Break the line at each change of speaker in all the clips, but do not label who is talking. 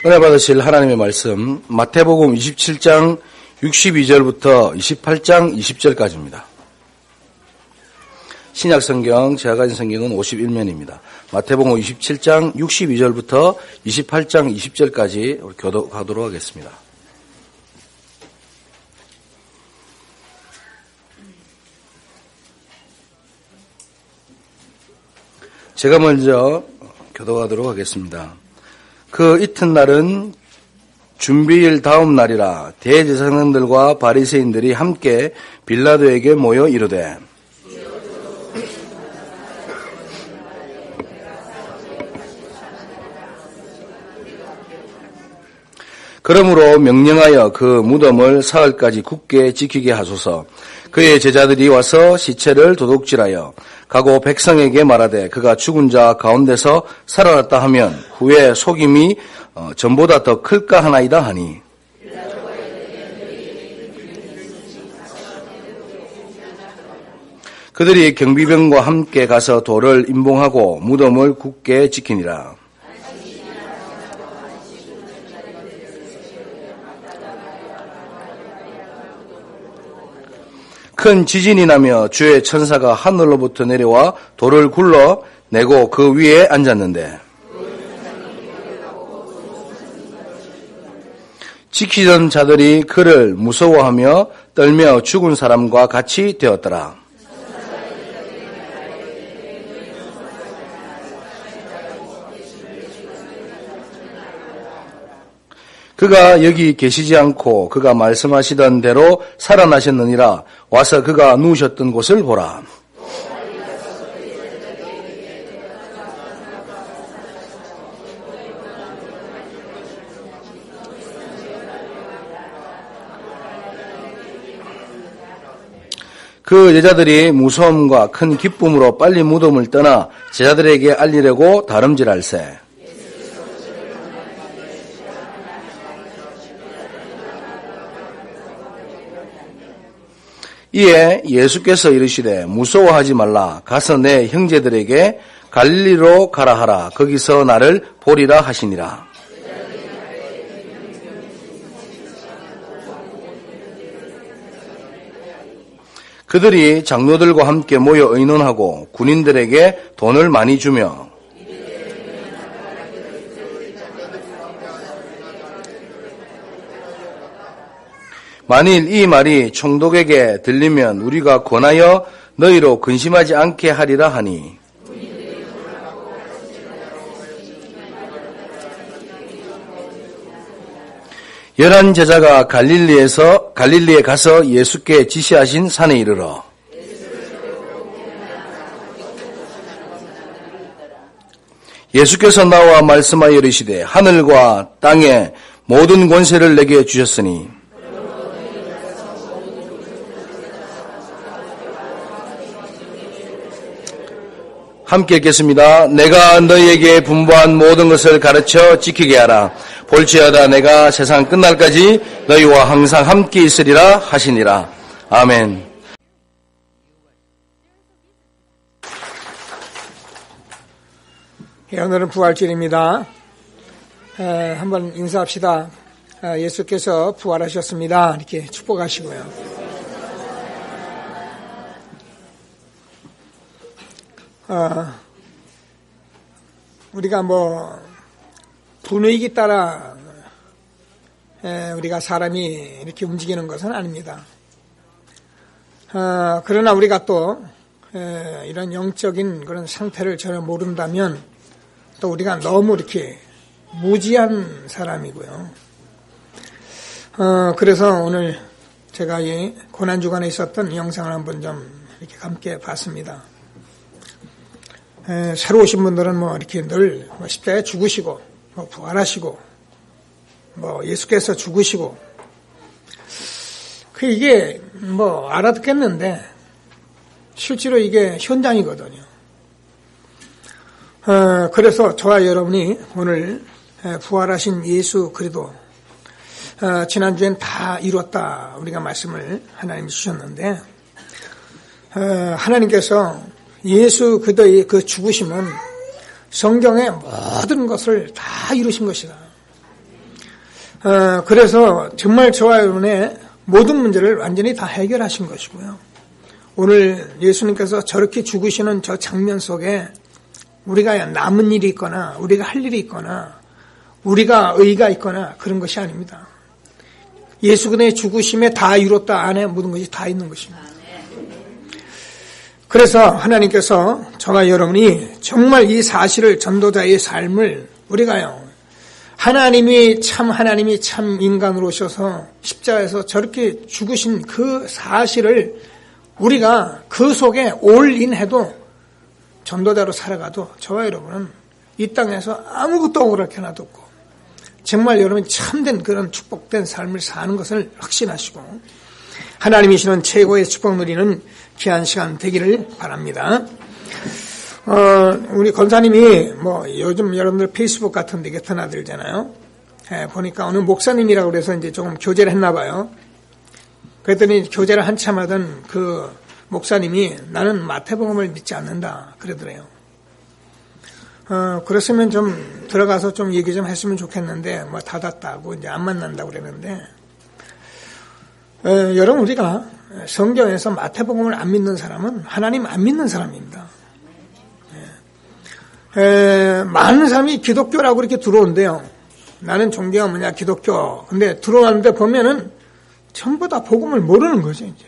은혜 받으실 하나님의 말씀 마태복음 27장 62절부터 28장 20절까지입니다. 신약성경 제가 가진 성경은 51면입니다. 마태복음 27장 62절부터 28장 20절까지 우리 교독하도록 하겠습니다. 제가 먼저 교독하도록 하겠습니다. 그 이튿날은 준비일 다음 날이라 대제사장들과 바리새인들이 함께 빌라도에게 모여 이르되 그러므로 명령하여 그 무덤을 사흘까지 굳게 지키게 하소서. 그의 제자들이 와서 시체를 도둑질하여 가고 백성에게 말하되 그가 죽은 자 가운데서 살아났다 하면 후에 속임이 전보다 더 클까 하나이다 하니 그들이 경비병과 함께 가서 돌을 임봉하고 무덤을 굳게 지키니라. 큰 지진이 나며 주의 천사가 하늘로부터 내려와 돌을 굴러 내고 그 위에 앉았는데 지키던 자들이 그를 무서워하며 떨며 죽은 사람과 같이 되었더라. 그가 여기 계시지 않고 그가 말씀하시던 대로 살아나셨느니라. 와서 그가 누우셨던 곳을 보라. 그 여자들이 무서움과 큰 기쁨으로 빨리 무덤을 떠나 제자들에게 알리려고 다름질할세. 이에 예수께서 이르시되 무서워하지 말라. 가서 내 형제들에게 갈릴리로 가라 하라. 거기서 나를 보리라 하시니라. 그들이 장로들과 함께 모여 의논하고 군인들에게 돈을 많이 주며 만일 이 말이 총독에게 들리면 우리가 권하여 너희로 근심하지 않게 하리라 하니 열한 제자가 갈릴리에 가서 예수께 지시하신 산에 이르러 예수께서 나와 말씀하여 이르시되 하늘과 땅의 모든 권세를 내게 주셨으니 함께 읽겠습니다. 내가 너희에게 분부한 모든 것을 가르쳐 지키게 하라. 볼지어다 내가 세상 끝날까지 너희와 항상 함께 있으리라 하시니라. 아멘.
예, 오늘은 부활절입니다. 한번 인사합시다. 예수께서 부활하셨습니다. 이렇게 축복하시고요. 우리가 분위기 따라 우리가 사람이 이렇게 움직이는 것은 아닙니다. 그러나 우리가 또 이런 영적인 그런 상태를 전혀 모른다면 또 우리가 너무 이렇게 무지한 사람이고요. 그래서 오늘 제가 이 고난주간에 있었던 영상을 한번 좀 이렇게 함께 봤습니다. 새로 오신 분들은 이렇게 늘 십자가에 죽으시고, 부활하시고, 예수께서 죽으시고, 이게 알아듣겠는데, 실제로 이게 현장이거든요. 그래서 저와 여러분이 오늘 부활하신 예수 그리스도, 지난주엔 다 이뤘다, 우리가 말씀을 하나님이 주셨는데, 하나님께서 예수 그리스도의 그 죽으심은 성경의 모든 것을 다 이루신 것이다. 그래서 정말 저와 여러분의 모든 문제를 완전히 다 해결하신 것이고요. 오늘 예수님께서 저렇게 죽으시는 저 장면 속에 우리가 남은 일이 있거나 우리가 할 일이 있거나 우리가 의의가 있거나 그런 것이 아닙니다. 예수 그리스도의 죽으심에 다 이뤘다 안에 모든 것이 다 있는 것입니다. 그래서 하나님께서 저와 여러분이 정말 이 사실을 전도자의 삶을 우리가요. 하나님이 참 인간으로 오셔서 십자가에서 저렇게 죽으신 그 사실을 우리가 그 속에 올인해도 전도자로 살아가도 저와 여러분은 이 땅에서 아무것도 억울할 게 하나도 없고 정말 여러분이 참된 그런 축복된 삶을 사는 것을 확신하시고 하나님이 주시는 최고의 축복 누리는 귀한 시간 되기를 바랍니다. 우리 권사님이 요즘 여러분들 페이스북 같은 데 게터나들잖아요. 보니까 어느 목사님이라고 그래서 이제 조금 교제를 했나 봐요. 그랬더니 교제를 한참 하던 그 목사님이 나는 마태복음을 믿지 않는다 그러더래요. 그랬으면 좀 들어가서 좀 얘기 좀 했으면 좋겠는데 닫았다고 이제 안 만난다고 그랬는데 여러분 우리가 성경에서 마태복음을 안 믿는 사람은 하나님 안 믿는 사람입니다. 많은 사람이 기독교라고 이렇게 들어온대요. 나는 종교가 뭐냐 기독교. 근데 들어왔는데 보면은 전부 다 복음을 모르는 거죠 이제.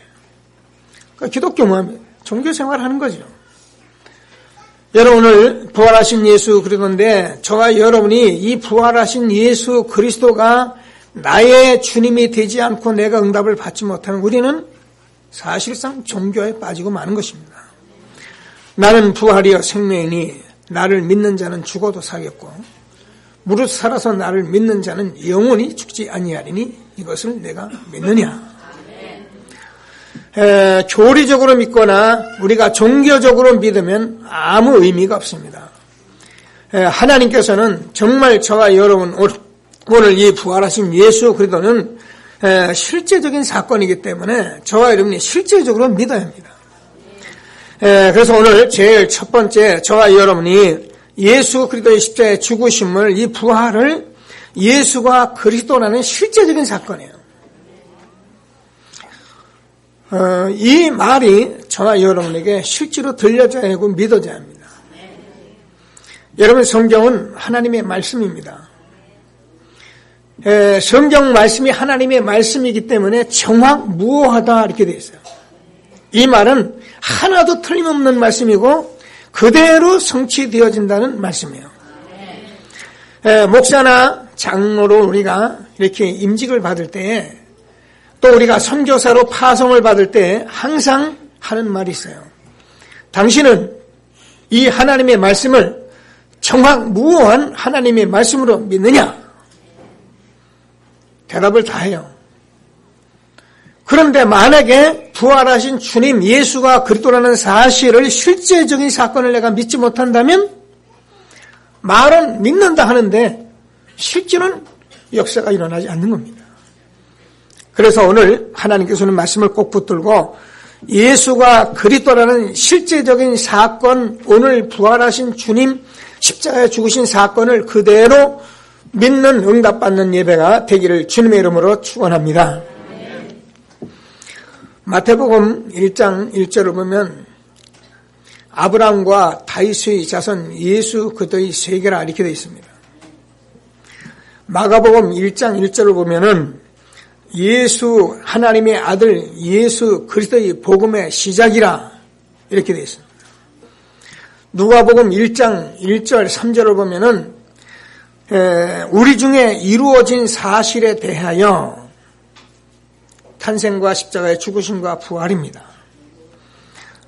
그러니까 기독교 뭐 종교 생활하는 거죠. 여러분 오늘 부활하신 예수 그리스도인데 저와 여러분이 이 부활하신 예수 그리스도가 나의 주님이 되지 않고 내가 응답을 받지 못하면 우리는 사실상 종교에 빠지고 마는 것입니다. 나는 부활이여 생명이니 나를 믿는 자는 죽어도 살겠고 무릇 살아서 나를 믿는 자는 영원히 죽지 아니하리니 이것을 내가 믿느냐. 교리적으로 믿거나 우리가 종교적으로 믿으면 아무 의미가 없습니다. 하나님께서는 정말 저와 여러분 오늘 이 부활하신 예수 그리스도는 실제적인 사건이기 때문에 저와 여러분이 실제적으로 믿어야 합니다. 그래서 오늘 제일 첫 번째 저와 여러분이 예수 그리스도의 십자가의 죽으심을 이 부활을 예수가 그리스도라는 실제적인 사건이에요. 이 말이 저와 여러분에게 실제로 들려져야 하고 믿어져야 합니다. 여러분 성경은 하나님의 말씀입니다. 성경 말씀이 하나님의 말씀이기 때문에 정확무오하다 이렇게 되어 있어요. 이 말은 하나도 틀림없는 말씀이고 그대로 성취되어진다는 말씀이에요. 목사나 장로로 우리가 이렇게 임직을 받을 때 또 우리가 선교사로 파송을 받을 때 항상 하는 말이 있어요. 당신은 이 하나님의 말씀을 정확무오한 하나님의 말씀으로 믿느냐? 대답을 다 해요. 그런데 만약에 부활하신 주님 예수가 그리스도라는 사실을 실제적인 사건을 내가 믿지 못한다면 말은 믿는다 하는데 실제로는 역사가 일어나지 않는 겁니다. 그래서 오늘 하나님께서는 말씀을 꼭 붙들고 예수가 그리스도라는 실제적인 사건, 오늘 부활하신 주님 십자가에 죽으신 사건을 그대로 믿는 응답받는 예배가 되기를 주님의 이름으로 축원합니다. 마태복음 1장 1절을 보면 아브라함과 다윗의 자손 예수 그리스도의 세계라 이렇게 되어 있습니다. 마가복음 1장 1절을 보면은 예수 하나님의 아들 예수 그리스도의 복음의 시작이라 이렇게 되어 있습니다. 누가복음 1장 1절 3절을 보면은 우리 중에 이루어진 사실에 대하여 탄생과 십자가의 죽으심과 부활입니다.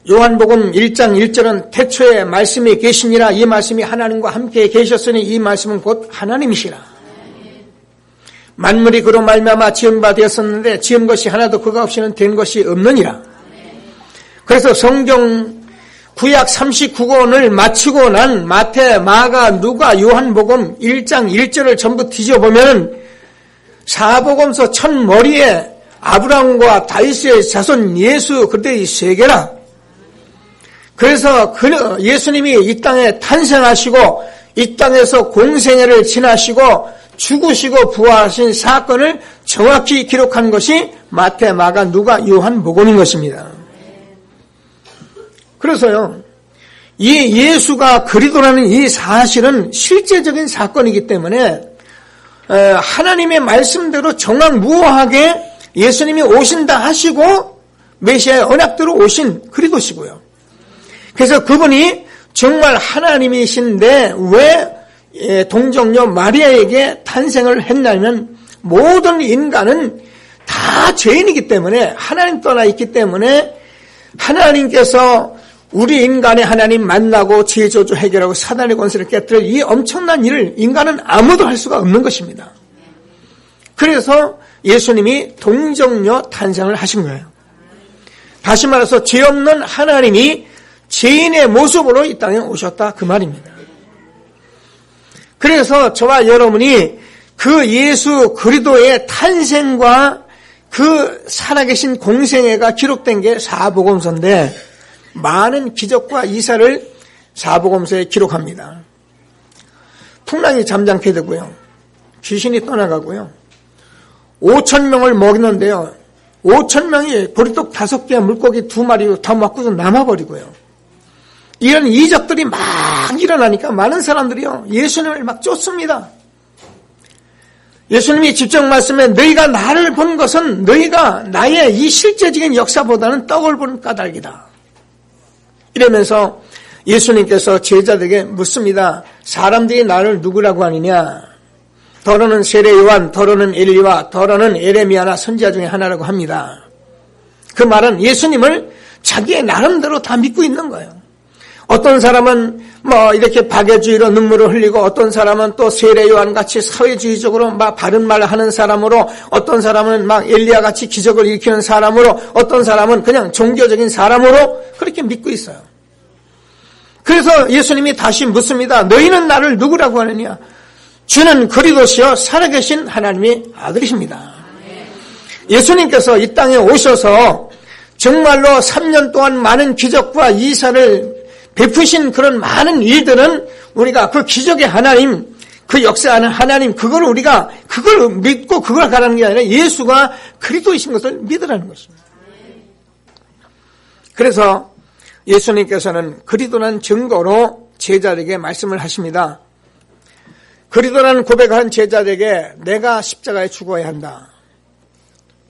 요한복음 1장 1절은 태초에 말씀이 계시니라 이 말씀이 하나님과 함께 계셨으니 이 말씀은 곧 하나님이시라. 만물이 그로 말미암아 지은 바 되었었는데 지은 것이 하나도 그가 없이는 된 것이 없느니라. 그래서 성경 구약 39권을 마치고 난 마태, 마가, 누가, 요한복음 1장 1절을 전부 뒤져보면 사복음서 첫 머리에 아브라함과 다윗의 자손 예수 그리스도의 세계라. 그래서 예수님이 이 땅에 탄생하시고 이 땅에서 공생애를 지나시고 죽으시고 부활하신 사건을 정확히 기록한 것이 마태, 마가, 누가, 요한 복음인 것입니다. 그래서요, 이 예수가 그리스도라는 이 사실은 실제적인 사건이기 때문에 하나님의 말씀대로 정확무오하게 예수님이 오신다 하시고 메시아의 언약대로 오신 그리스도시고요. 그래서 그분이 정말 하나님이신데 왜 동정녀 마리아에게 탄생을 했냐면 모든 인간은 다 죄인이기 때문에 하나님 떠나 있기 때문에 하나님께서 우리 인간의 하나님 만나고 죄저주 해결하고 사단의 권세를 깨뜨릴 이 엄청난 일을 인간은 아무도 할 수가 없는 것입니다. 그래서 예수님이 동정녀 탄생을 하신 거예요. 다시 말해서 죄 없는 하나님이 죄인의 모습으로 이 땅에 오셨다 그 말입니다. 그래서 저와 여러분이 그 예수 그리스도의 탄생과 그 살아계신 공생애가 기록된 게 사복음서인데 많은 기적과 이사를 사복음서에 기록합니다. 풍랑이 잠잠게 되고요. 귀신이 떠나가고요. 5,000명을 먹이는데요. 5,000명이 보리떡 5개, 물고기 2마리 다 먹고서 남아버리고요. 이런 이적들이 막 일어나니까 많은 사람들이요. 예수님을 막 쫓습니다. 예수님이 직접 말씀해 너희가 나를 본 것은 너희가 나의 이 실제적인 역사보다는 떡을 본 까닭이다. 이러면서 예수님께서 제자들에게 묻습니다. 사람들이 나를 누구라고 하느냐? 더러는 세례 요한, 더러는 엘리야, 더러는 에레미야나 선지자 중에 하나라고 합니다. 그 말은 예수님을 자기의 나름대로 다 믿고 있는 거예요. 어떤 사람은 이렇게 박애주의로 눈물을 흘리고 어떤 사람은 또 세례 요한 같이 사회주의적으로 바른 말 하는 사람으로 어떤 사람은 엘리야 같이 기적을 일으키는 사람으로 어떤 사람은 그냥 종교적인 사람으로 그렇게 믿고 있어요. 그래서 예수님이 다시 묻습니다. 너희는 나를 누구라고 하느냐? 주는 그리스도시요 살아계신 하나님의 아들이십니다. 예수님께서 이 땅에 오셔서 정말로 3년 동안 많은 기적과 이사를 베푸신 그런 많은 일들은 우리가 그 기적의 하나님, 그 역사하는 하나님, 우리가 그걸 믿고 그걸 가라는 게 아니라 예수가 그리스도이신 것을 믿으라는 것입니다. 그래서 예수님께서는 그리스도라는 증거로 제자들에게 말씀을 하십니다. 그리스도라는 고백한 제자들에게 내가 십자가에 죽어야 한다.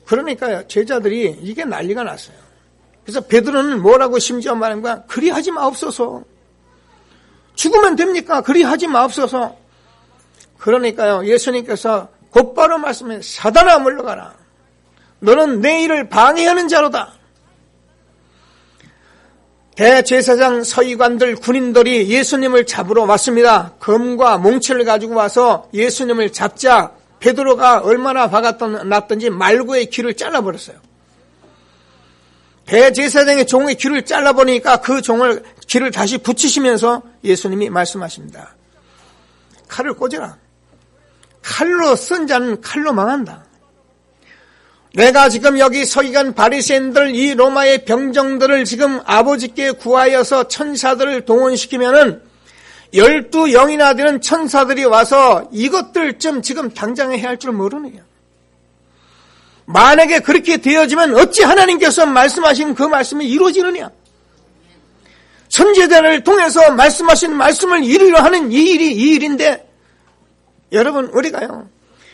그러니까요, 제자들이 이게 난리가 났어요. 그래서 베드로는 뭐라고 심지어 말한 거야? 그리하지 마옵소서. 죽으면 됩니까? 그리하지 마옵소서. 그러니까요, 예수님께서 곧바로 말씀해 사단아 물러가라. 너는 내 일을 방해하는 자로다. 대제사장 서기관들 군인들이 예수님을 잡으러 왔습니다. 검과 몽치를 가지고 와서 예수님을 잡자 베드로가 얼마나 화가 났던지 말고의 귀를 잘라버렸어요. 대제사장의 종의 귀를 잘라버리니까 그 종을 귀를 다시 붙이시면서 예수님이 말씀하십니다. 칼을 꽂아라. 칼로 쓴 자는 칼로 망한다. 내가 지금 여기 서기관 바리새인들 이 로마의 병정들을 지금 아버지께 구하여서 천사들을 동원시키면은 12영이나 되는 천사들이 와서 이것들 좀 지금 당장 해야 할 줄 모르느냐. 만약에 그렇게 되어지면 어찌 하나님께서 말씀하신 그 말씀이 이루어지느냐. 선지자를 통해서 말씀하신 말씀을 이루려 하는 이 일인데 여러분 우리가요.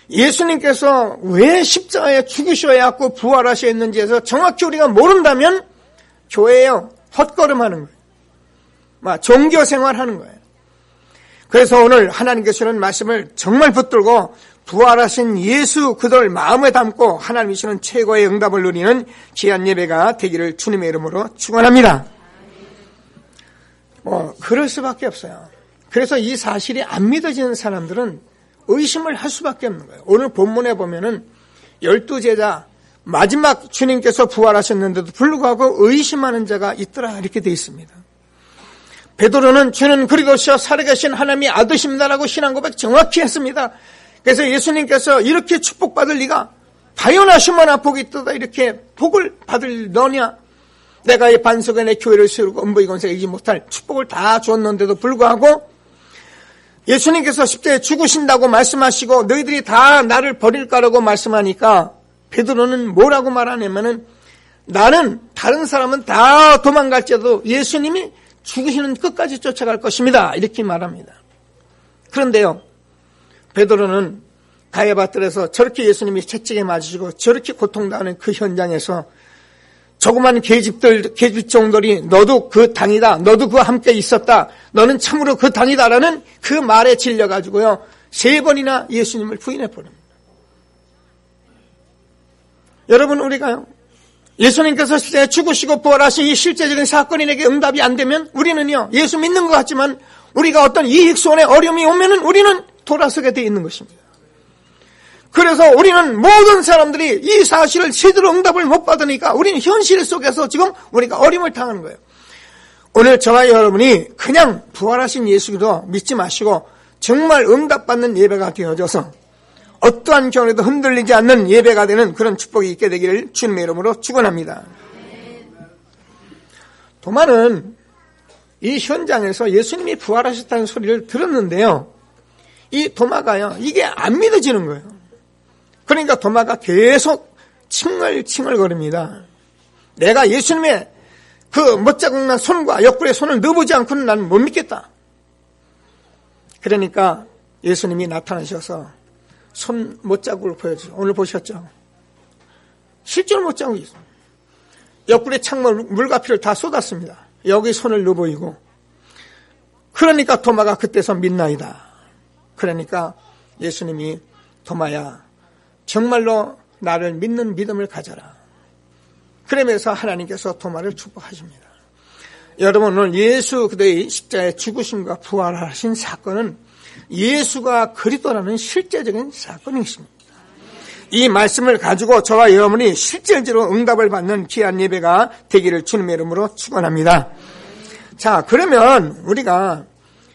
예수님께서 왜 십자가에 죽으셔야 하고 부활하셔야 했는지에서 정확히 우리가 모른다면 교회에요. 헛걸음하는 거예요. 종교생활하는 거예요. 그래서 오늘 하나님께서 주는 말씀을 정말 붙들고 부활하신 예수 그들을 마음에 담고 하나님이 주는 최고의 응답을 누리는 귀한 예배가 되기를 주님의 이름으로 축원합니다. 그럴 수밖에 없어요. 그래서 이 사실이 안 믿어지는 사람들은 의심을 할 수밖에 없는 거예요. 오늘 본문에 보면은 12제자 마지막 주님께서 부활하셨는데도 불구하고 의심하는 자가 있더라 이렇게 되어 있습니다. 베드로는 주는 그리스도시여 살아계신 하나님의 아들이십니다라고 신앙 고백 정확히 했습니다. 그래서 예수님께서 이렇게 축복받을 네가 바요나시마나 복이 있다 이렇게 복을 받을 너냐. 내가 이 반석에 내 교회를 세우고 음부의 권세가 이기지 못할 축복을 다 줬는데도 불구하고 예수님께서 십자가에 죽으신다고 말씀하시고 너희들이 다 나를 버릴 거라고 말씀하니까 베드로는 뭐라고 말하냐면은 나는 다른 사람은 다 도망갈지라도 예수님이 죽으시는 끝까지 쫓아갈 것입니다. 이렇게 말합니다. 그런데요, 베드로는 가야바뜰에서 저렇게 예수님이 채찍에 맞으시고 저렇게 고통당하는 그 현장에서 조그만 계집종들이 너도 그 당이다, 너도 그와 함께 있었다, 너는 참으로 그 당이다라는 그 말에 질려가지고요 3번이나 예수님을 부인해버립니다. 여러분, 우리가요 예수님께서 실제 죽으시고 부활하신 이 실제적인 사건이 내게 응답이 안 되면 우리는요 예수 믿는 것 같지만 우리가 어떤 이익손에 어려움이 오면은 우리는 돌아서게 돼 있는 것입니다. 그래서 우리는 모든 사람들이 이 사실을 제대로 응답을 못 받으니까 우리는 현실 속에서 지금 우리가 어려움을 당하는 거예요. 오늘 저와 여러분이 그냥 부활하신 예수도 믿지 마시고 정말 응답받는 예배가 되어져서 어떠한 경우에도 흔들리지 않는 예배가 되는 그런 축복이 있게 되기를 주님의 이름으로 축원합니다. 도마는 이 현장에서 예수님이 부활하셨다는 소리를 들었는데요, 이 도마가요 이게 안 믿어지는 거예요. 그러니까 도마가 계속 칭얼칭얼거립니다. 내가 예수님의 그 못자국난 손과 옆구리에 손을 넣어보지 않고는 나는 못 믿겠다. 그러니까 예수님이 나타나셔서 손 못자국을 보여주죠. 오늘 보셨죠? 실제로 못자국이 있어요. 옆구리에 창문 물과 피를 다 쏟았습니다. 여기 손을 넣어 보이고. 그러니까 도마가 그때서 믿나이다. 그러니까 예수님이 도마야 정말로 나를 믿는 믿음을 가져라. 그러면서 하나님께서 도마를 축복하십니다. 여러분, 오늘 예수 그리스도의 십자가에 죽으심과 부활하신 사건은 예수가 그리스도라는 실제적인 사건이십니다. 이 말씀을 가지고 저와 여러분이 실질적으로 응답을 받는 귀한 예배가 되기를 주님의 이름으로 축원합니다. 자, 그러면 우리가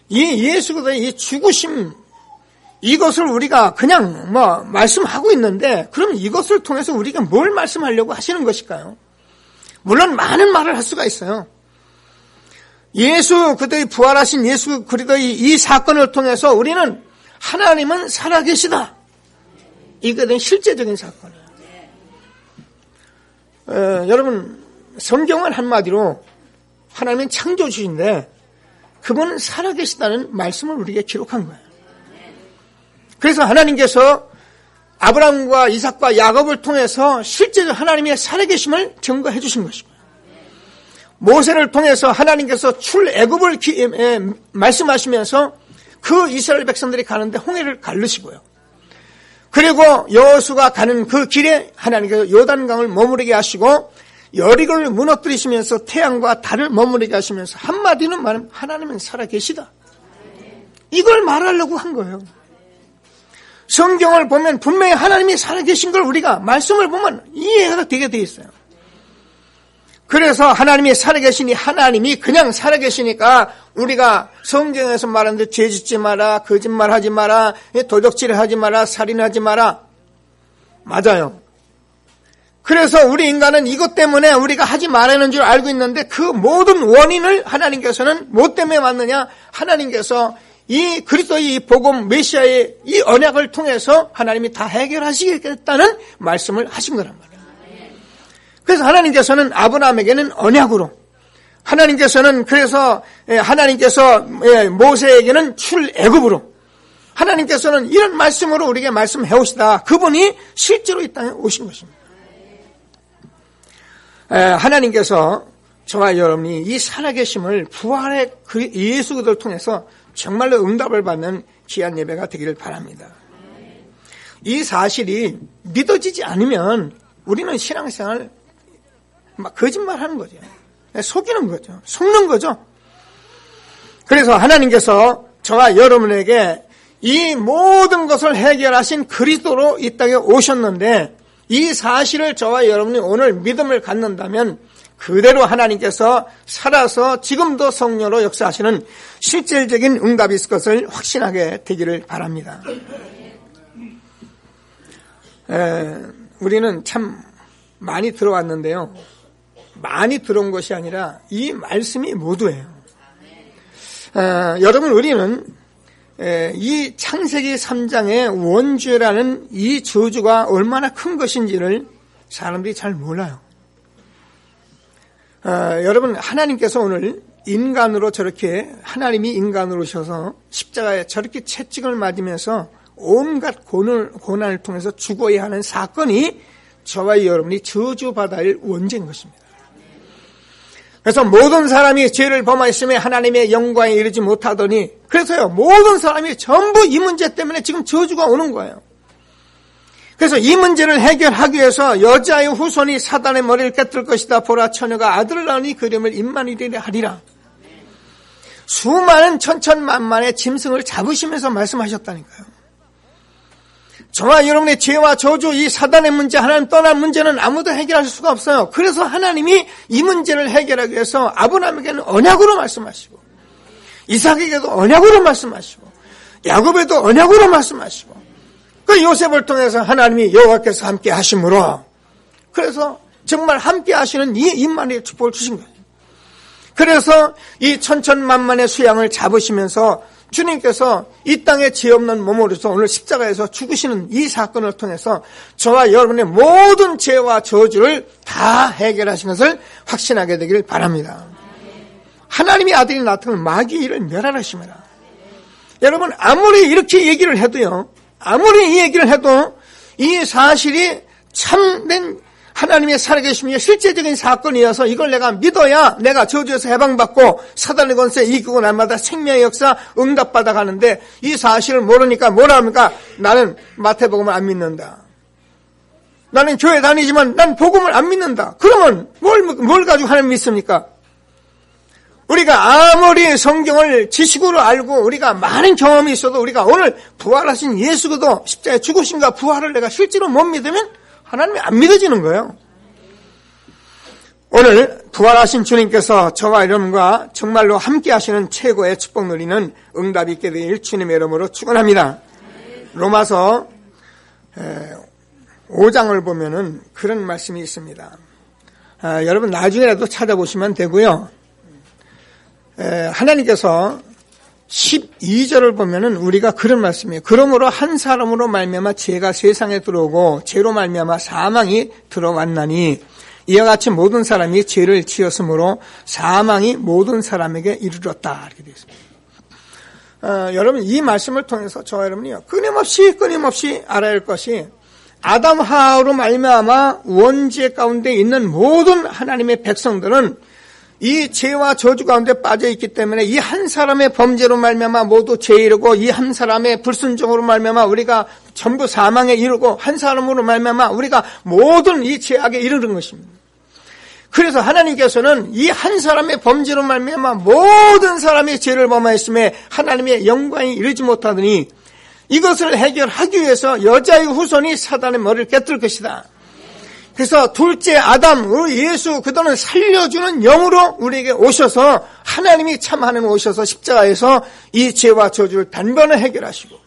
이 예수 그리스도의 이 죽으심, 이것을 우리가 그냥 말씀하고 있는데 그럼 이것을 통해서 우리가 뭘 말씀하려고 하시는 것일까요? 물론 많은 말을 할 수가 있어요. 예수 그리스도의 부활하신 예수 그리스도의 이 사건을 통해서 우리는 하나님은 살아계시다. 이거는 실제적인 사건이에요. 여러분, 성경은 한마디로 하나님은 창조주인데 그분은 살아계시다는 말씀을 우리에게 기록한 거예요. 그래서 하나님께서 아브라함과 이삭과 야곱을 통해서 실제로 하나님의 살아계심을 증거해 주신 것이고요. 모세를 통해서 하나님께서 출애굽을 말씀하시면서 그 이스라엘 백성들이 가는데 홍해를 가르시고요. 그리고 여호수가 가는 그 길에 하나님께서 요단강을 머무르게 하시고 여리고를 무너뜨리시면서 태양과 달을 머무르게 하시면서 한마디는 말하면 하나님은 살아계시다. 이걸 말하려고 한 거예요. 성경을 보면 분명히 하나님이 살아계신 걸 우리가 말씀을 보면 이해가 되게 돼 있어요. 그래서 하나님이 살아계시니 하나님이 그냥 살아계시니까 우리가 성경에서 말하는데 죄 짓지 마라, 거짓말하지 마라, 도적질하지 마라, 살인하지 마라. 맞아요. 그래서 우리 인간은 이것 때문에 우리가 하지 말라는 줄 알고 있는데 그 모든 원인을 하나님께서는 뭐 때문에 왔느냐? 하나님께서 이 그리스도의 이 복음 메시아의 이 언약을 통해서 하나님이 다 해결하시겠다는 말씀을 하신 거란 말이에요. 그래서 하나님께서는 아브라함에게는 언약으로, 하나님께서는 그래서 하나님께서 모세에게는 출애굽으로, 하나님께서는 이런 말씀으로 우리에게 말씀해 오시다. 그분이 실제로 이 땅에 오신 것입니다. 하나님께서 저와 여러분이 이 살아계심을 부활의 예수 그리스도를 통해서 정말로 응답을 받는 귀한 예배가 되기를 바랍니다. 이 사실이 믿어지지 않으면 우리는 신앙생활 막 거짓말하는 거죠. 속이는 거죠. 속는 거죠. 그래서 하나님께서 저와 여러분에게 이 모든 것을 해결하신 그리스도로 이 땅에 오셨는데 이 사실을 저와 여러분이 오늘 믿음을 갖는다면 그대로 하나님께서 살아서 지금도 성령으로 역사하시는 실질적인 응답이 있을 것을 확신하게 되기를 바랍니다. 우리는 참 많이 들어왔는데요. 많이 들어온 것이 아니라 이 말씀이 모두예요. 여러분, 우리는 이 창세기 3장의 원죄라는 이 저주가 얼마나 큰 것인지를 사람들이 잘 몰라요. 여러분, 하나님께서 오늘 인간으로 저렇게, 하나님이 인간으로 오셔서 십자가에 저렇게 채찍을 맞으면서 온갖 고난을 통해서 죽어야 하는 사건이 저와 여러분이 저주받아야 할 원죄인 것입니다. 그래서 모든 사람이 죄를 범하였으며 하나님의 영광에 이르지 못하더니, 그래서요, 모든 사람이 전부 이 문제 때문에 지금 저주가 오는 거예요. 그래서 이 문제를 해결하기 위해서 여자의 후손이 사단의 머리를 깨뜨릴 것이다. 보라, 처녀가 아들을 낳으니 그 이름을 임마누엘이라 하리라. 수많은 천천만만의 짐승을 잡으시면서 말씀하셨다니까요. 저와 여러분의 죄와 저주, 이 사단의 문제, 하나님 떠난 문제는 아무도 해결할 수가 없어요. 그래서 하나님이 이 문제를 해결하기 위해서 아브라함에게는 언약으로 말씀하시고, 이삭에게도 언약으로 말씀하시고, 야곱에도 언약으로 말씀하시고, 그 요셉을 통해서 하나님이 여호와께서 함께 하심으로, 그래서 정말 함께 하시는 이 임마누엘 축복을 주신 거예요. 그래서 이 천천만만의 수양을 잡으시면서 주님께서 이 땅에 죄 없는 몸으로서 오늘 십자가에서 죽으시는 이 사건을 통해서 저와 여러분의 모든 죄와 저주를 다 해결하신 것을 확신하게 되기를 바랍니다. 하나님의 아들이 나타나면 마귀의 일을 멸하라심이라. 여러분, 아무리 이렇게 얘기를 해도요, 아무리 이 얘기를 해도 이 사실이 참된 하나님의 살아계심이 실제적인 사건이어서 이걸 내가 믿어야 내가 저주에서 해방받고 사단의 권세 이기고 날마다 생명의 역사 응답받아 가는데, 이 사실을 모르니까 뭐라 합니까? 나는 마태복음을 안 믿는다. 나는 교회 다니지만 난 복음을 안 믿는다. 그러면 뭘 가지고 하나님 믿습니까? 우리가 아무리 성경을 지식으로 알고 우리가 많은 경험이 있어도 우리가 오늘 부활하신 예수도 십자가에 죽으신가 부활을 내가 실제로 못 믿으면 하나님이 안 믿어지는 거예요. 오늘 부활하신 주님께서 저와 여러분과 정말로 함께 하시는 최고의 축복 누리는 응답이 있게 되길 주님의 이름으로 축원합니다. 로마서 5장을 보면은 그런 말씀이 있습니다. 여러분 나중에라도 찾아보시면 되고요. 하나님께서 12절을 보면은 우리가 그런 말씀이에요. 그러므로 한 사람으로 말미암아 죄가 세상에 들어오고 죄로 말미암아 사망이 들어왔나니 이와 같이 모든 사람이 죄를 지었으므로 사망이 모든 사람에게 이르렀다. 이렇게 되어 있습니다. 여러분 이 말씀을 통해서 저와 여러분이요 끊임없이 알아야 할 것이 아담 하와로 말미암아 원죄 가운데 있는 모든 하나님의 백성들은 이 죄와 저주 가운데 빠져 있기 때문에 이 한 사람의 범죄로 말미암아 모두 죄에 이르고 이 한 사람의 불순종으로 말미암아 우리가 전부 사망에 이르고 한 사람으로 말미암아 우리가 모든 이 죄악에 이르는 것입니다. 그래서 하나님께서는 이 한 사람의 범죄로 말미암아 모든 사람의 죄를 범하였음에 하나님의 영광이 이르지 못하더니 이것을 해결하기 위해서 여자의 후손이 사단의 머리를 깨뜨릴 것이다. 그래서 둘째 아담, 예수, 그들은 살려주는 영으로 우리에게 오셔서 하나님이 참 하나님 오셔서 십자가에서 이 죄와 저주를 단번에 해결하시고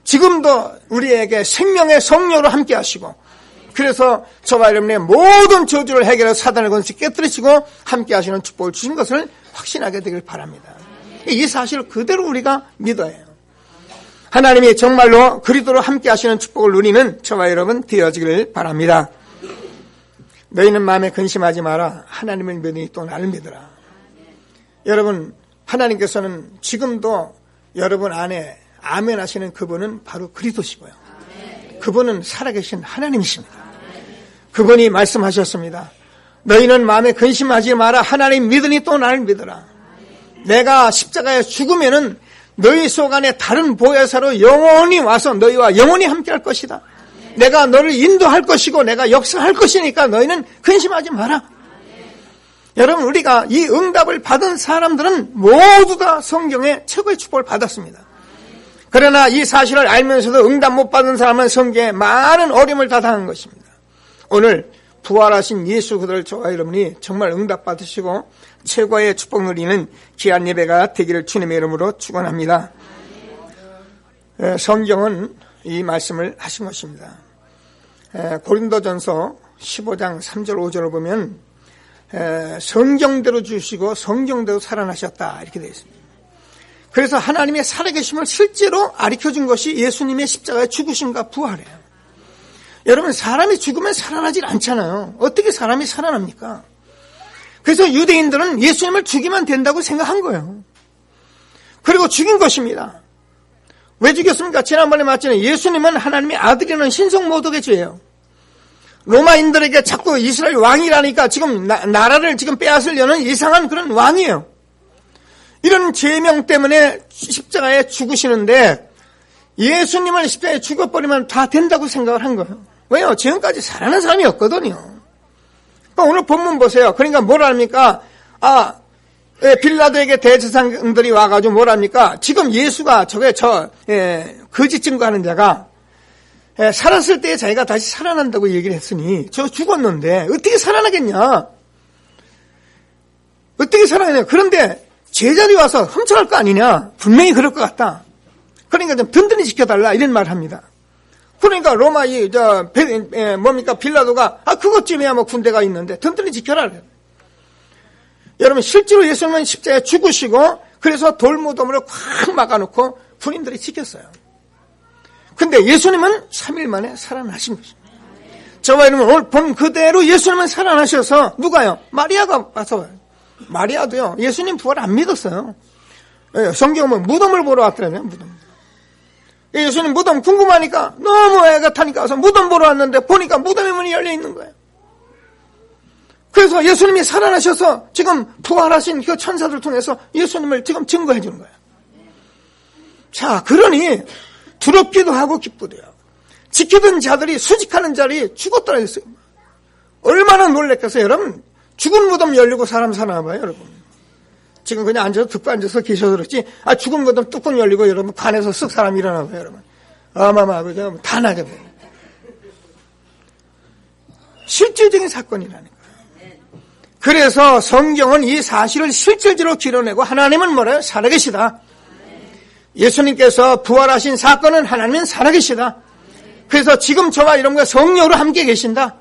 지금도 우리에게 생명의 성령으로 함께 하시고 그래서 저와 여러분의 모든 저주를 해결해서 사단의 권세 깨뜨리시고 함께 하시는 축복을 주신 것을 확신하게 되길 바랍니다. 이 사실을 그대로 우리가 믿어야 해요. 하나님이 정말로 그리스도로 함께 하시는 축복을 누리는 저와 여러분 되어지기를 바랍니다. 너희는 마음에 근심하지 마라. 하나님을 믿으니 또 나를 믿으라. 여러분, 하나님께서는 지금도 여러분 안에 아멘 하시는 그분은 바로 그리스도시고요. 그분은 살아계신 하나님이십니다. 그분이 말씀하셨습니다. 너희는 마음에 근심하지 마라. 하나님 믿으니 또 나를 믿으라. 내가 십자가에 죽으면은 너희 속 안에 다른 보혜사로 영원히 와서 너희와 영원히 함께할 것이다. 내가 너를 인도할 것이고 내가 역사할 것이니까 너희는 근심하지 마라. 여러분 우리가 이 응답을 받은 사람들은 모두 다 성경의 최고의 축복을 받았습니다. 그러나 이 사실을 알면서도 응답 못 받은 사람은 성경에 많은 어려움을 다 당한 것입니다. 오늘 부활하신 예수 그들 저와 여러분이 정말 응답 받으시고 최고의 축복 누리는 귀한 예배가 되기를 주님의 이름으로 축원합니다. 성경은 이 말씀을 하신 것입니다. 고린도전서 15장 3절 5절을 보면 성경대로 주시고 성경대로 살아나셨다 이렇게 되어 있습니다. 그래서 하나님의 살아계심을 실제로 가르쳐준 것이 예수님의 십자가의 죽으심과 부활이에요. 여러분, 사람이 죽으면 살아나질 않잖아요. 어떻게 사람이 살아납니까? 그래서 유대인들은 예수님을 죽이면 된다고 생각한 거예요. 그리고 죽인 것입니다. 왜 죽였습니까? 지난번에 말했잖아요. 예수님은 하나님의 아들이라는 신성모독의 죄예요. 로마인들에게 자꾸 이스라엘 왕이라니까 지금 나라를 지금 빼앗으려는 이상한 그런 왕이에요. 이런 죄명 때문에 십자가에 죽으시는데 예수님을 십자가에 죽어버리면 다 된다고 생각을 한 거예요. 왜요? 지금까지 살아난 사람이 없거든요. 그러니까 오늘 본문 보세요. 그러니까 뭐라 합니까? 빌라도에게 대제사장들이 와가지고 뭐라 합니까? 지금 예수가 거짓 증거하는 자가 살았을 때 자기가 다시 살아난다고 얘기를 했으니 저 죽었는데 어떻게 살아나겠냐? 어떻게 살아나냐? 그런데 제자들이 와서 훔쳐갈 거 아니냐? 분명히 그럴 것 같다. 그러니까 좀 든든히 지켜달라 이런 말을 합니다. 그러니까 로마 빌라도가 그것쯤이야 뭐 군대가 있는데 든든히 지켜라. 여러분, 실제로 예수님은 십자가에 죽으시고 그래서 돌무덤으로 꽉 막아놓고 군인들이 지켰어요. 근데 예수님은 3일 만에 살아나신 것입니다. 저와 여러분, 오늘 본 그대로 예수님은 살아나셔서 누가요? 마리아가 와서 마리아도요 예수님 부활 안 믿었어요. 성경은 무덤을 보러 왔더라고요. 무덤. 예수님 무덤 궁금하니까 너무 애가 타니까 와서 무덤 보러 왔는데 보니까 무덤의 문이 열려 있는 거예요. 그래서 예수님이 살아나셔서 지금 부활하신 그 천사들 통해서 예수님을 지금 증거해 주는 거예요. 자, 그러니 두렵기도 하고 기쁘도 해요. 지키던 자들이 수직하는 자들이 죽었더라 했어요. 얼마나 놀랬겠어요. 여러분, 죽은 무덤 열리고 사람 사나 봐요, 여러분. 지금 그냥 앉아서 듣고 앉아서 계셔서 그렇지. 죽은 무덤 뚜껑 열리고 여러분 관에서 쓱 사람 일어나 봐요, 여러분. 어마어마하고 다 나게 돼요. 실질적인 사건이라니까. 그래서 성경은 이 사실을 실질적으로 드러내고 하나님은 뭐래요? 살아계시다. 예수님께서 부활하신 사건은 하나님은 살아계시다. 그래서 지금 저와 여러분과 성령으로 함께 계신다.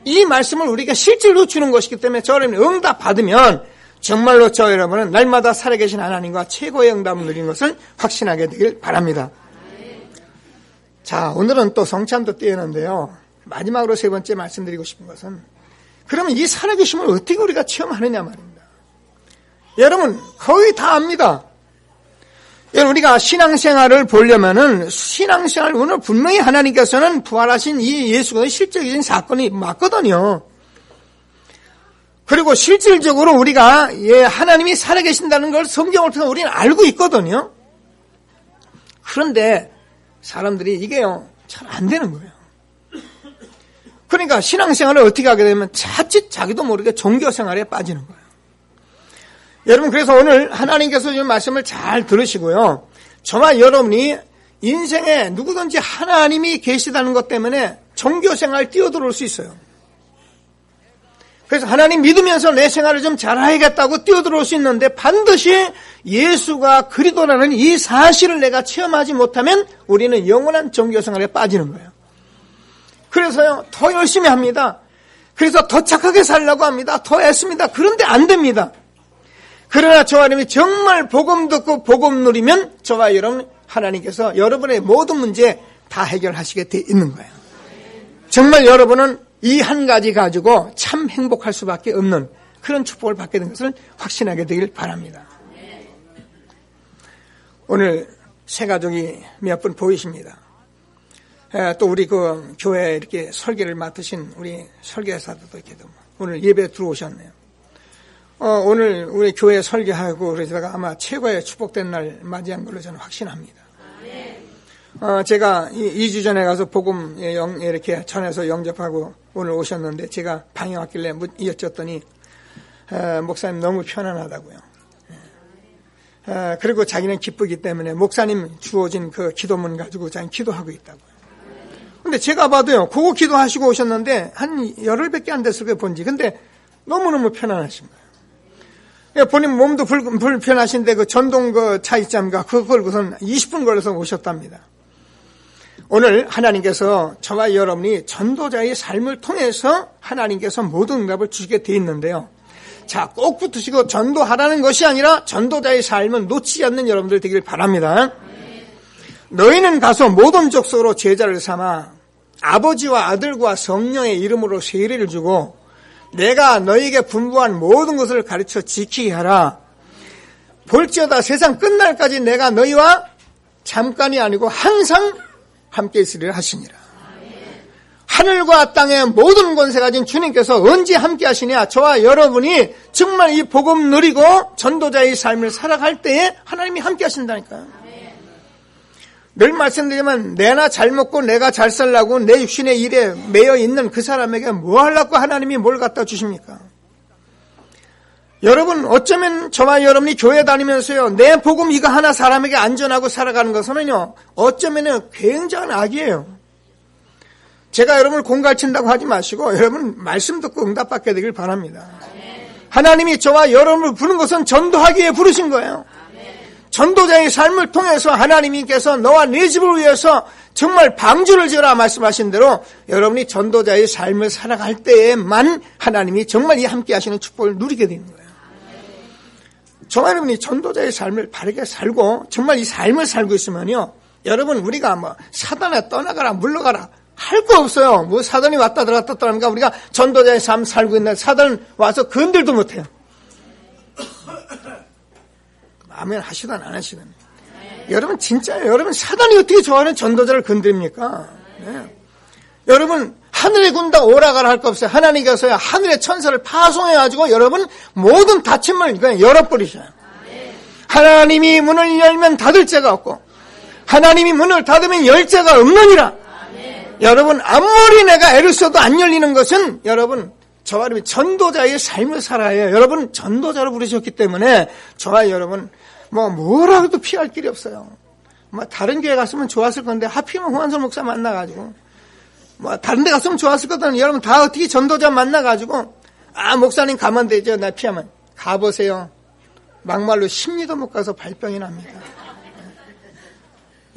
이 말씀을 우리가 실질로 주는 것이기 때문에 저 여러분이 응답 받으면 정말로 저 여러분은 날마다 살아계신 하나님과 최고의 응답을 누리는 것을 확신하게 되길 바랍니다. 자, 오늘은 또 성찬도 띄우는데요. 마지막으로 세 번째 말씀드리고 싶은 것은 그러면 이 살아계심을 어떻게 우리가 체험하느냐 말입니다. 여러분 거의 다 압니다. 여러분 우리가 신앙생활을 보려면은 신앙생활 오늘 분명히 하나님께서는 부활하신 이 예수가 실제적인 사건이 맞거든요. 그리고 실질적으로 우리가 하나님이 살아계신다는 걸 성경을 통해 우리는 알고 있거든요. 그런데 사람들이 이게요 잘 안 되는 거예요. 그러니까 신앙생활을 어떻게 하게 되면 자칫 자기도 모르게 종교생활에 빠지는 거예요. 여러분 그래서 오늘 하나님께서 이 말씀을 잘 들으시고요. 저와 여러분이 인생에 누구든지 하나님이 계시다는 것 때문에 종교생활 뛰어들어올 수 있어요. 그래서 하나님 믿으면서 내 생활을 좀 잘해야겠다고 뛰어들어올 수 있는데 반드시 예수가 그리스도라는 이 사실을 내가 체험하지 못하면 우리는 영원한 종교생활에 빠지는 거예요. 그래서요 더 열심히 합니다. 그래서 더 착하게 살려고 합니다. 더 애씁니다. 그런데 안 됩니다. 그러나 저와 여러분이 정말 복음 듣고 복음 누리면 저와 여러분 하나님께서 여러분의 모든 문제 다 해결하시게 돼 있는 거예요. 정말 여러분은 이 한 가지 가지고 참 행복할 수밖에 없는 그런 축복을 받게 된 것을 확신하게 되길 바랍니다. 오늘 새 가족이 몇 분 보이십니다. 또 우리 그 교회 이렇게 설계를 맡으신 우리 설계사들도 이렇게 오늘 예배 들어오셨네요. 오늘 우리 교회 설계하고 그래서 아마 최고의 축복된 날 맞이한 걸로 저는 확신합니다. 제가 2주 전에 가서 복음 이렇게 전해서 영접하고 오늘 오셨는데 제가 방에 왔길래 여쭸더니 목사님 너무 편안하다고요. 그리고 자기는 기쁘기 때문에 목사님 주어진 그 기도문 가지고 자기는 기도하고 있다고요. 근데 제가 봐도요, 그거 기도하시고 오셨는데 한 열흘밖에 안 됐을 거예요, 본지. 근데 너무너무 편안하신 거예요. 본인 몸도 불편하신데 그 전동 그 차이점과 그걸 우선 20분 걸려서 오셨답니다. 오늘 하나님께서 저와 여러분이 전도자의 삶을 통해서 하나님께서 모든 응답을 주시게 돼 있는데요. 자, 꼭 붙으시고 전도하라는 것이 아니라 전도자의 삶을 놓치지 않는 여러분들 되길 바랍니다. 너희는 가서 모든 족속으로 제자를 삼아 아버지와 아들과 성령의 이름으로 세례를 주고 내가 너희에게 분부한 모든 것을 가르쳐 지키게 하라. 볼지어다 세상 끝날까지 내가 너희와 잠깐이 아니고 항상 함께 있으리라 하시니라. 하늘과 땅의 모든 권세 가진 주님께서 언제 함께 하시냐? 저와 여러분이 정말 이 복음 누리고 전도자의 삶을 살아갈 때에 하나님이 함께 하신다니까요. 늘 말씀드리지만 내나 잘 먹고 내가 잘 살라고 내 육신의 일에 매여 있는 그 사람에게 뭐 하려고 하나님이 뭘 갖다 주십니까? 여러분 어쩌면 저와 여러분이 교회 다니면서요 내 복음 이거 하나 사람에게 안전하고 살아가는 것은요 어쩌면 굉장한 악이에요. 제가 여러분을 공갈친다고 하지 마시고 여러분 말씀 듣고 응답받게 되길 바랍니다. 하나님이 저와 여러분을 부른 것은 전도하기에 부르신 거예요. 전도자의 삶을 통해서 하나님께서 너와 네 집을 위해서 정말 방주를 지어라 말씀하신 대로 여러분이 전도자의 삶을 살아갈 때에만 하나님이 정말 이 함께 하시는 축복을 누리게 되는 거예요. 저와 여러분이 전도자의 삶을 바르게 살고 정말 이 삶을 살고 있으면요 여러분 우리가 뭐 사단에 떠나가라 물러가라 할 거 없어요. 뭐 사단이 왔다 들어갔다 떠나니까 우리가 전도자의 삶 살고 있는 사단은 와서 건들도 못해요. 아멘 하시든 안 하시든. 여러분 진짜요. 여러분 사단이 어떻게 좋아하는 전도자를 건드립니까? 네. 여러분 하늘에 군다 오라가라 할 거 없어요. 하나님께서야 하늘의 천사를 파송해가지고 여러분 모든 닫힌 문을 그냥 열어버리셔요. 하나님이 문을 열면 닫을 자가 없고 하나님이 문을 닫으면 열 자가 없느니라. 여러분 아무리 내가 애를 써도 안 열리는 것은 여러분 저와 여러분 전도자의 삶을 살아야 여러분 전도자로 부르셨기 때문에 저와 여러분 뭐라 해도 피할 길이 없어요. 다른 교회 갔으면 좋았을 건데 하필이면 홍한솔 목사 만나가지고 다른 데 갔으면 좋았을 거든 여러분 다 어떻게 전도자 만나가지고 목사님 가면 되죠. 나 피하면 가보세요. 막말로 심리도 못 가서 발병이 납니다.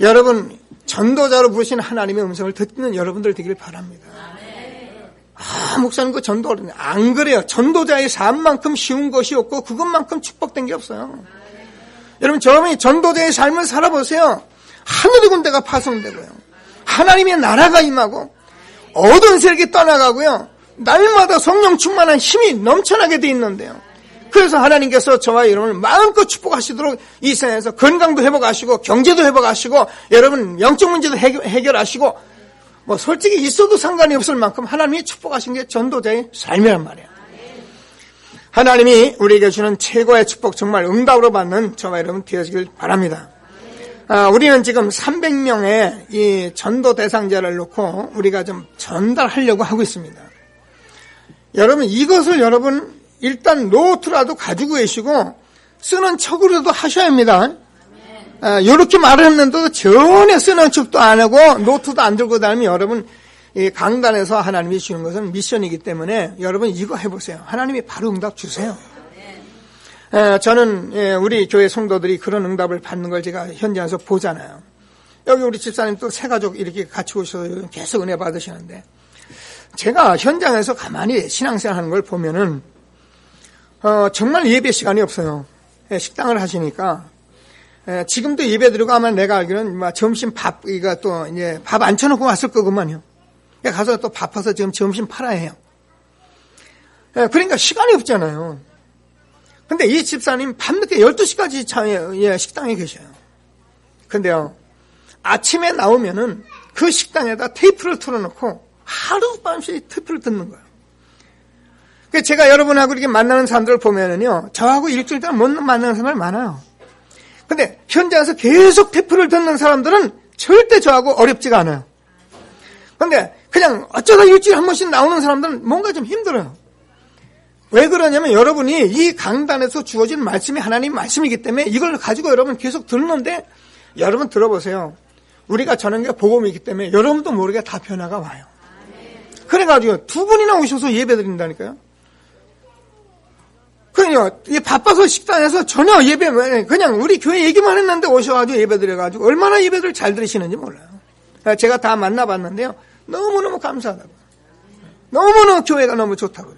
여러분 전도자로 부르신 하나님의 음성을 듣는 여러분들 되길 바랍니다. 목사님 그 전도 안 그래요. 전도자의 삶만큼 쉬운 것이 없고 그것만큼 축복된 게 없어요. 여러분 저러면 전도자의 삶을 살아보세요. 하늘의 군대가 파송되고요. 하나님의 나라가 임하고 어두운 세력이 떠나가고요. 날마다 성령 충만한 힘이 넘쳐나게 돼 있는데요. 그래서 하나님께서 저와 여러분을 마음껏 축복하시도록 이 세상에서 건강도 회복하시고 경제도 회복하시고 여러분 영적 문제도 해결하시고 솔직히 있어도 상관이 없을 만큼 하나님이 축복하신 게 전도자의 삶이란 말이에요. 하나님이 우리에게 주는 최고의 축복 정말 응답으로 받는 저와 여러분 되어지길 바랍니다. 우리는 지금 300명의 이 전도 대상자를 놓고 우리가 좀 전달하려고 하고 있습니다. 여러분 이것을 여러분 일단 노트라도 가지고 계시고 쓰는 척으로도 하셔야 합니다. 이렇게 말을 했는데도 전혀 쓰는 척도 안 하고 노트도 안 들고 다니면 여러분 이 강단에서 하나님이 주는 것은 미션이기 때문에 여러분 이거 해보세요. 하나님이 바로 응답 주세요. 저는 우리 교회 성도들이 그런 응답을 받는 걸 제가 현장에서 보잖아요. 여기 우리 집사님 또 세 가족 이렇게 같이 오셔서 계속 은혜 받으시는데 제가 현장에서 가만히 신앙생활 하는 걸 보면은 정말 예배 시간이 없어요. 식당을 하시니까 지금도 예배 드리고 아마 내가 알기로는 점심 밥 이거 또 이제 밥 안 쳐놓고 왔을 거구만요. 가서 또 바빠서 지금 점심 팔아야 해요. 그러니까 시간이 없잖아요. 근데 이 집사님 밤늦게 12시까지 식당에 계셔요. 근데요 아침에 나오면은 그 식당에다 테이프를 틀어놓고 하룻밤씩 테이프를 듣는 거예요. 제가 여러분하고 이렇게 만나는 사람들을 보면은요, 저하고 일주일 동안 못 만나는 사람들 많아요. 근데 현장에서 계속 테이프를 듣는 사람들은 절대 저하고 어렵지가 않아요. 근데 그냥 어쩌다 일주일에 한 번씩 나오는 사람들은 뭔가 좀 힘들어요. 왜 그러냐면 여러분이 이 강단에서 주어진 말씀이 하나님 말씀이기 때문에 이걸 가지고 여러분 계속 듣는데 여러분 들어보세요. 우리가 전한 게 복음이기 때문에 여러분도 모르게 다 변화가 와요. 그래가지고 두 분이나 오셔서 예배 드린다니까요. 그냥 바빠서 식당에서 전혀 예배 그냥 우리 교회 얘기만 했는데 오셔가지고 예배 드려가지고 얼마나 예배를 잘 들으시는지 몰라요. 제가 다 만나봤는데요. 너무너무 감사하다고. 너무너무 교회가 너무 좋다고요.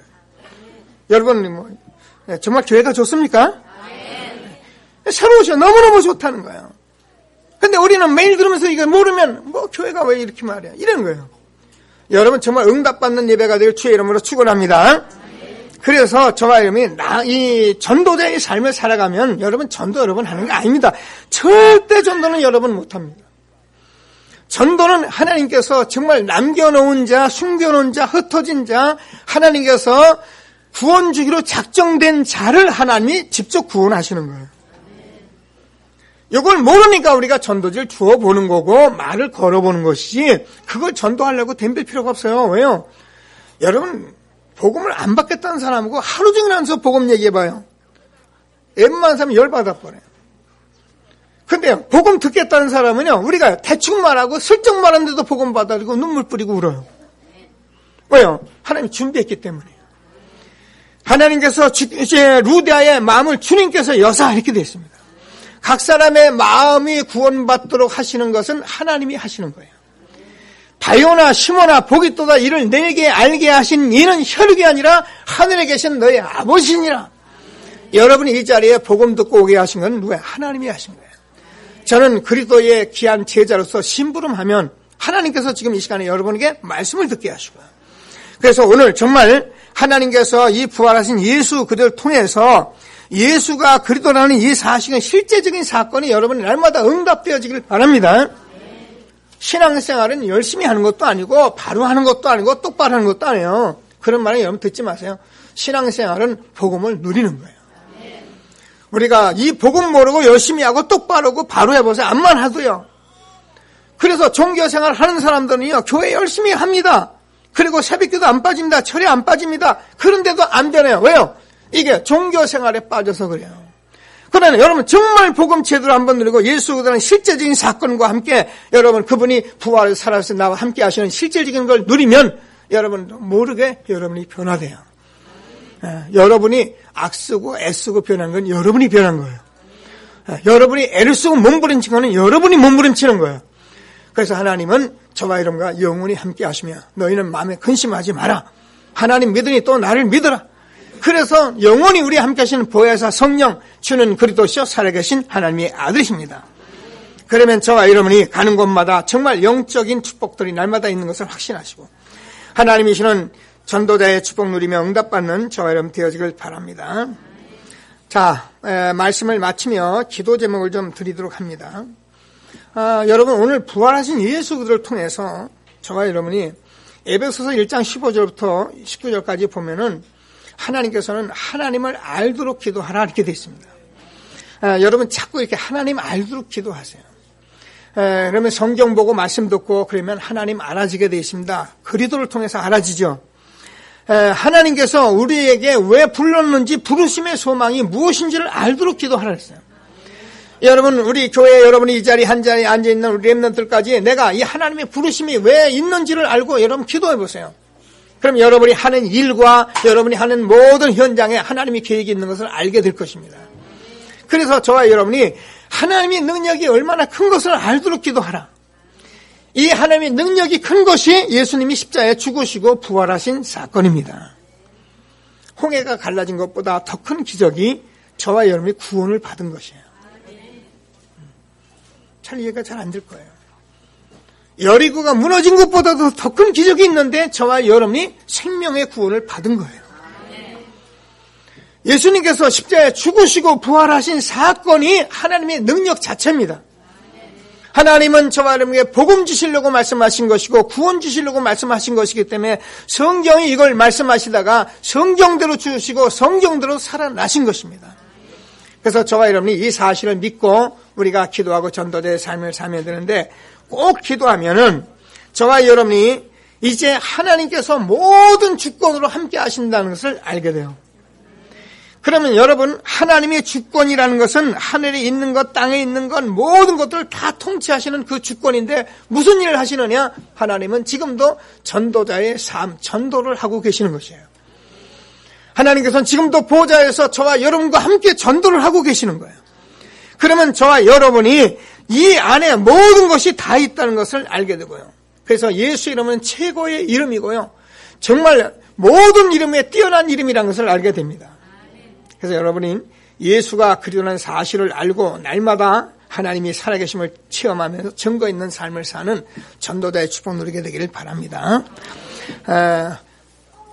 여러분 정말 교회가 좋습니까? 새로 오셔 너무너무 좋다는 거예요. 근데 우리는 매일 들으면서 이거 모르면 뭐 교회가 왜 이렇게 말이야 이러는 거예요. 여러분 정말 응답받는 예배가 될 주의 이름으로 축원합니다. 그래서 저와 여러분이 이 전도자의 삶을 살아가면 여러분 전도 여러분 하는 게 아닙니다. 절대 전도는 여러분 못합니다. 전도는 하나님께서 정말 남겨놓은 자, 숨겨놓은 자, 흩어진 자, 하나님께서 구원 주기로 작정된 자를 하나님이 직접 구원하시는 거예요. 이걸 모르니까 우리가 전도지를 주어보는 거고 말을 걸어보는 것이지 그걸 전도하려고 덤빌 필요가 없어요. 왜요? 여러분 복음을 안 받겠다는 사람하고 하루 종일 앉아서 복음 얘기해봐요. 웬만한 사람이 열받아버려요. 근데 복음 듣겠다는 사람은요 우리가 대충 말하고 슬쩍 말하는데도 복음 받아들이고 눈물 뿌리고 울어요. 왜요? 하나님이 준비했기 때문이에요. 하나님께서 이제 루디아의 마음을 주님께서 여사 이렇게 되어 있습니다. 각 사람의 마음이 구원받도록 하시는 것은 하나님이 하시는 거예요. 바요나 시모나 보기또다 이를 내게 알게 하신 이는 혈육이 아니라 하늘에 계신 너의 아버지니라. 여러분이 이 자리에 복음 듣고 오게 하신 건 누구야? 하나님이 하신 거예요. 저는 그리스도의 귀한 제자로서 심부름하면 하나님께서 지금 이 시간에 여러분에게 말씀을 듣게 하시고요. 그래서 오늘 정말 하나님께서 이 부활하신 예수 그들을 통해서 예수가 그리스도라는 이 사실은 실제적인 사건이 여러분 날마다 응답되어지길 바랍니다. 신앙생활은 열심히 하는 것도 아니고 바로 하는 것도 아니고 똑바로 하는 것도 아니에요. 그런 말은 여러분 듣지 마세요. 신앙생활은 복음을 누리는 거예요. 우리가 이 복음 모르고 열심히 하고 똑바로 하고 바로 해보세요. 암만 하도요. 그래서 종교생활 하는 사람들은요 교회 열심히 합니다. 그리고 새벽기도 안 빠집니다. 철회 안 빠집니다. 그런데도 안 되네요. 왜요? 이게 종교생활에 빠져서 그래요. 그러나 여러분 정말 복음 제대로 한번 누리고 예수 그들은 실제적인 사건과 함께 여러분 그분이 부활을 살아서 나와 함께 하시는 실제적인 걸 누리면 여러분 모르게 여러분이 변화돼요. 여러분이 악쓰고 애쓰고 변한 건 여러분이 변한 거예요. 여러분이 애를 쓰고 몸부림친 거는 여러분이 몸부림치는 거예요. 그래서 하나님은 저와 여러분과 영원히 함께 하시며 너희는 마음에 근심하지 마라. 하나님 믿으니 또 나를 믿어라. 그래서 영원히 우리 함께 하시는 보혜사 성령 주는 그리스도시요 살아계신 하나님의 아들이십니다. 그러면 저와 여러분이 가는 곳마다 정말 영적인 축복들이 날마다 있는 것을 확신하시고 하나님이시는 전도자의 축복 누리며 응답받는 저와 여러분 되어지길 바랍니다. 자, 말씀을 마치며 기도 제목을 좀 드리도록 합니다. 여러분 오늘 부활하신 예수 그들을 통해서 저와 여러분이 에베소서 1장 15절부터 19절까지 보면은 하나님께서는 하나님을 알도록 기도하라 이렇게 되어 있습니다. 여러분 자꾸 이렇게 하나님 알도록 기도하세요. 그러면 성경 보고 말씀 듣고 그러면 하나님 알아지게 되어 있습니다. 그리스도를 통해서 알아지죠. 하나님께서 우리에게 왜 불렀는지 부르심의 소망이 무엇인지를 알도록 기도하라 했어요. 여러분 우리 교회 여러분이 이 자리 한 자리에 앉아있는 우리 렘넌트들까지 내가 이 하나님의 부르심이 왜 있는지를 알고 여러분 기도해 보세요. 그럼 여러분이 하는 일과 여러분이 하는 모든 현장에 하나님의 계획이 있는 것을 알게 될 것입니다. 그래서 저와 여러분이 하나님의 능력이 얼마나 큰 것을 알도록 기도하라. 이 하나님의 능력이 큰 것이 예수님이 십자가에 죽으시고 부활하신 사건입니다. 홍해가 갈라진 것보다 더 큰 기적이 저와 여러분이 구원을 받은 것이에요. 잘 이해가 잘 안 될 거예요. 여리고가 무너진 것보다도 더 큰 기적이 있는데 저와 여러분이 생명의 구원을 받은 거예요. 예수님께서 십자가에 죽으시고 부활하신 사건이 하나님의 능력 자체입니다. 하나님은 저와 여러분에게 복음 주시려고 말씀하신 것이고 구원 주시려고 말씀하신 것이기 때문에 성경이 이걸 말씀하시다가 성경대로 주시고 성경대로 살아나신 것입니다. 그래서 저와 여러분이 이 사실을 믿고 우리가 기도하고 전도자의 삶을 살면 되는데 꼭 기도하면은 저와 여러분이 이제 하나님께서 모든 주권으로 함께 하신다는 것을 알게 돼요. 그러면 여러분 하나님의 주권이라는 것은 하늘에 있는 것 땅에 있는 것 모든 것들을 다 통치하시는 그 주권인데 무슨 일을 하시느냐? 하나님은 지금도 전도자의 삶 전도를 하고 계시는 것이에요. 하나님께서는 지금도 보좌에서 저와 여러분과 함께 전도를 하고 계시는 거예요. 그러면 저와 여러분이 이 안에 모든 것이 다 있다는 것을 알게 되고요. 그래서 예수 이름은 최고의 이름이고요. 정말 모든 이름에 뛰어난 이름이라는 것을 알게 됩니다. 그래서 여러분이 예수가 그리스도라는 사실을 알고 날마다 하나님이 살아계심을 체험하면서 증거 있는 삶을 사는 전도자의 축복 누리게 되기를 바랍니다.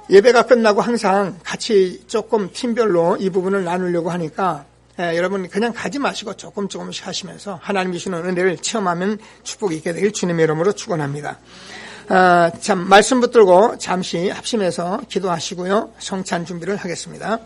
예배가 끝나고 항상 같이 조금 팀별로 이 부분을 나누려고 하니까 여러분 그냥 가지 마시고 조금씩 하시면서 하나님 주시는 은혜를 체험하면 축복이 있게 되길 주님의 이름으로 축원합니다. 말씀 붙들고 잠시 합심해서 기도하시고요. 성찬 준비를 하겠습니다.